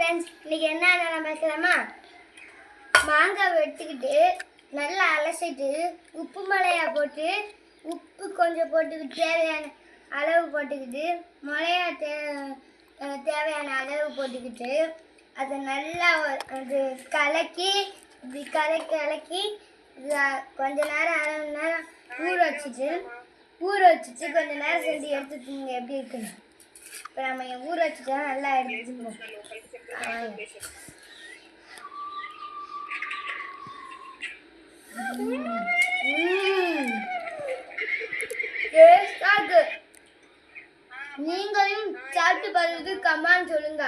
Friends, இன்னைக்கு என்ன நம்ம பார்க்கலாமா? மாங்காய் எடுத்துக்கிட்டு நல்லா அலசிட்டு உப்பு மிளகா போட்டு உப்பு கொஞ்சம் போட்டுக்கிட்டு தேவையான அளவு போட்டுக்கிட்டு மிளகா தேவையான அளவு போட்டுக்கிட்டு அதை நல்லா அது கலக்கி இப்படி கலக்கி கொஞ்ச நேரம் அரை மணி நேரம் ஊற வச்சுட்டு கொஞ்ச நேரம் செஞ்சு எடுத்துக்கிங்க. எப்படி இருக்குன்னு இப்போ நம்ம ஊற வச்சுட்டா நல்லா எடுத்துக்கணும். நீங்களும் சாப்பிட்டு பார்த்துட்டு கமெண்ட் சொல்லுங்க.